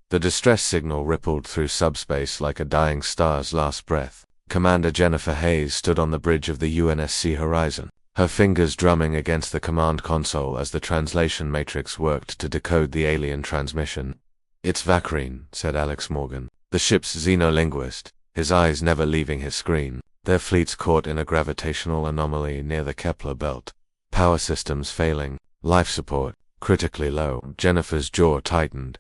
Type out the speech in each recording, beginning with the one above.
The distress signal rippled through subspace like a dying star's last breath. Commander Jennifer Hayes stood on the bridge of the UNSC Horizon, her fingers drumming against the command console as the translation matrix worked to decode the alien transmission. "It's Vakrine," said Alex Morgan, the ship's xenolinguist, his eyes never leaving his screen. "Their fleet's caught in a gravitational anomaly near the Kepler belt. Power systems failing, life support critically low." Jennifer's jaw tightened.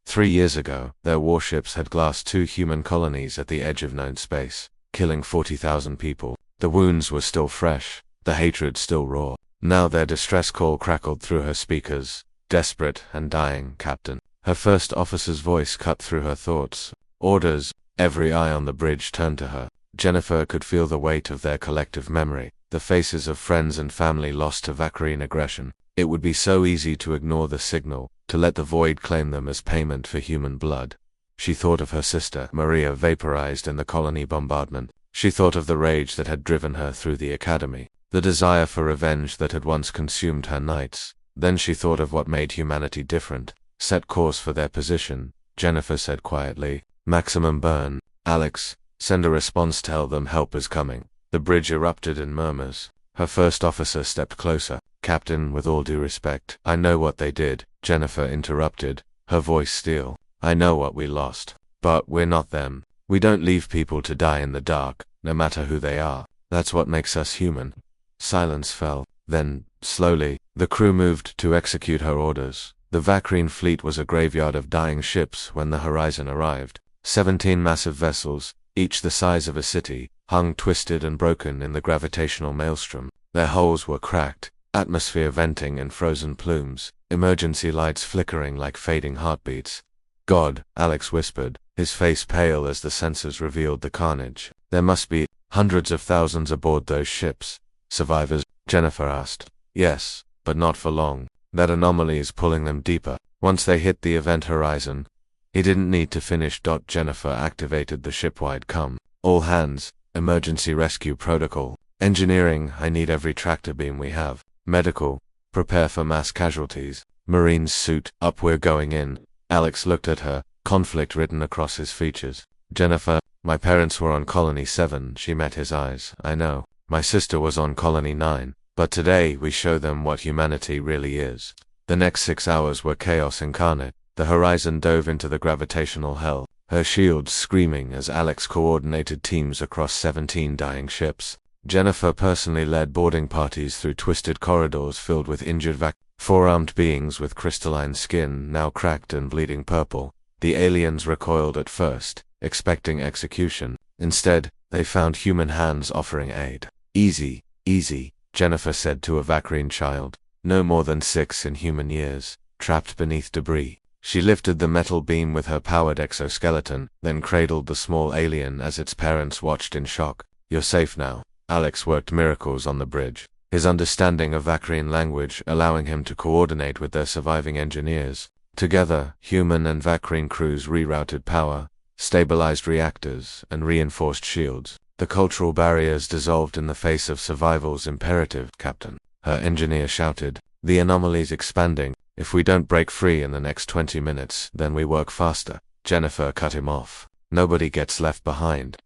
3 years ago, their warships had glassed 2 human colonies at the edge of known space, killing 40,000 people. The wounds were still fresh, the hatred still raw. Now their distress call crackled through her speakers. "Desperate and dying, Captain." Her first officer's voice cut through her thoughts. "Orders." Every eye on the bridge turned to her. Jennifer could feel the weight of their collective memory, the faces of friends and family lost to Vakrine aggression. It would be so easy to ignore the signal, to let the void claim them as payment for human blood. She thought of her sister, Maria, vaporized in the colony bombardment. She thought of the rage that had driven her through the academy, the desire for revenge that had once consumed her nights. Then she thought of what made humanity different. "Set course for their position," Jennifer said quietly. "Maximum burn. Alex, send a response, tell them help is coming." The bridge erupted in murmurs. Her first officer stepped closer. "Captain, with all due respect, I know what they did," Jennifer interrupted, her voice steel. "I know what we lost. But we're not them. We don't leave people to die in the dark, no matter who they are. That's what makes us human." Silence fell. Then, slowly, the crew moved to execute her orders. The Vakrine fleet was a graveyard of dying ships when the Horizon arrived. 17 massive vessels, each the size of a city, hung twisted and broken in the gravitational maelstrom. Their hulls were cracked, atmosphere venting in frozen plumes, emergency lights flickering like fading heartbeats. "God," Alex whispered, his face pale as the sensors revealed the carnage. "There must be hundreds of thousands aboard those ships." "Survivors?" Jennifer asked. "Yes, but not for long. That anomaly is pulling them deeper. Once they hit the event horizon." He didn't need to finish. Jennifer activated the shipwide comm. "All hands, emergency rescue protocol. Engineering, I need every tractor beam we have. Medical, prepare for mass casualties. Marines suit up, we're going in." Alex looked at her, conflict written across his features. "Jennifer, my parents were on Colony 7, she met his eyes. "I know. My sister was on Colony 9. But today we show them what humanity really is." The next 6 hours were chaos incarnate. The Horizon dove into the gravitational hell, her shields screaming as Alex coordinated teams across 17 dying ships. Jennifer personally led boarding parties through twisted corridors filled with injured four-armed beings with crystalline skin now cracked and bleeding purple. The aliens recoiled at first, expecting execution. Instead, they found human hands offering aid. "Easy, easy," Jennifer said to a Vakrine child, no more than 6 in human years, trapped beneath debris. She lifted the metal beam with her powered exoskeleton, then cradled the small alien as its parents watched in shock. "You're safe now." Alex worked miracles on the bridge, his understanding of Vakrine language allowing him to coordinate with their surviving engineers. Together, human and Vakrine crews rerouted power, stabilized reactors, and reinforced shields. "The cultural barriers dissolved in the face of survival's imperative, Captain," her engineer shouted. "The anomaly's expanding. If we don't break free in the next 20 minutes, then we work faster." Jennifer cut him off. "Nobody gets left behind."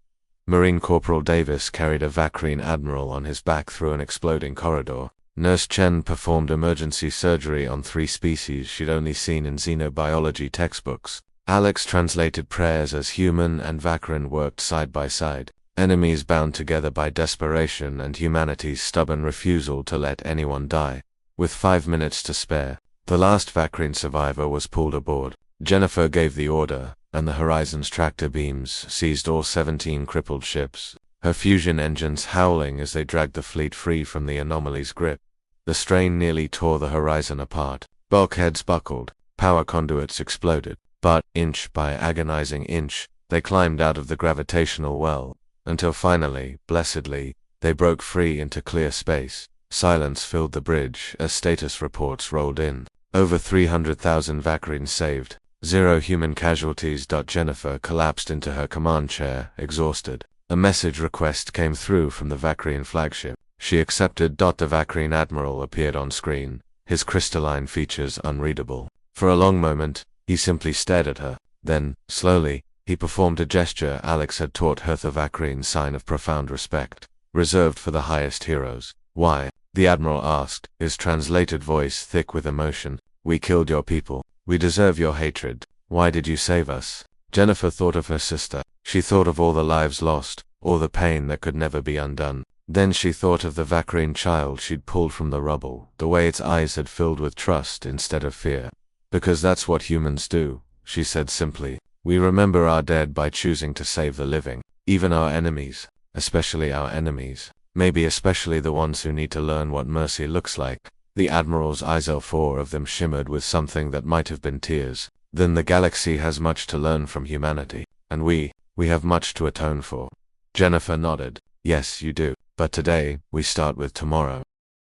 Marine Corporal Davis carried a Vakrine admiral on his back through an exploding corridor. Nurse Chen performed emergency surgery on 3 species she'd only seen in xenobiology textbooks. Alex translated prayers as human and Vakrine worked side by side, enemies bound together by desperation and humanity's stubborn refusal to let anyone die. With 5 minutes to spare, the last Vakrine survivor was pulled aboard. Jennifer gave the order, and the Horizon's tractor beams seized all 17 crippled ships, her fusion engines howling as they dragged the fleet free from the anomaly's grip. The strain nearly tore the Horizon apart. Bulkheads buckled, power conduits exploded, but, inch by agonizing inch, they climbed out of the gravitational well, until finally, blessedly, they broke free into clear space. Silence filled the bridge as status reports rolled in. Over 300,000 Vakrine saved. 0 human casualties. Jennifer collapsed into her command chair, exhausted. A message request came through from the Vakrine flagship. She accepted. The Vakrine admiral appeared on screen, his crystalline features unreadable. For a long moment, He simply stared at her. Then, slowly, he performed a gesture Alex had taught her, the Vacrine sign of profound respect, reserved for the highest heroes. Why? The Admiral asked, his translated voice thick with emotion. We killed your people. We deserve your hatred. Why did you save us? Jennifer thought of her sister. She thought of all the lives lost, all the pain that could never be undone. Then she thought of the Vacrine child she'd pulled from the rubble, the way its eyes had filled with trust instead of fear. Because that's what humans do, she said simply. We remember our dead by choosing to save the living, even our enemies, especially our enemies. Maybe especially the ones who need to learn what mercy looks like. The Admiral's eyes, all four of them, shimmered with something that might have been tears. Then the galaxy has much to learn from humanity, and we have much to atone for. Jennifer nodded. Yes, you do. But today, we start with tomorrow.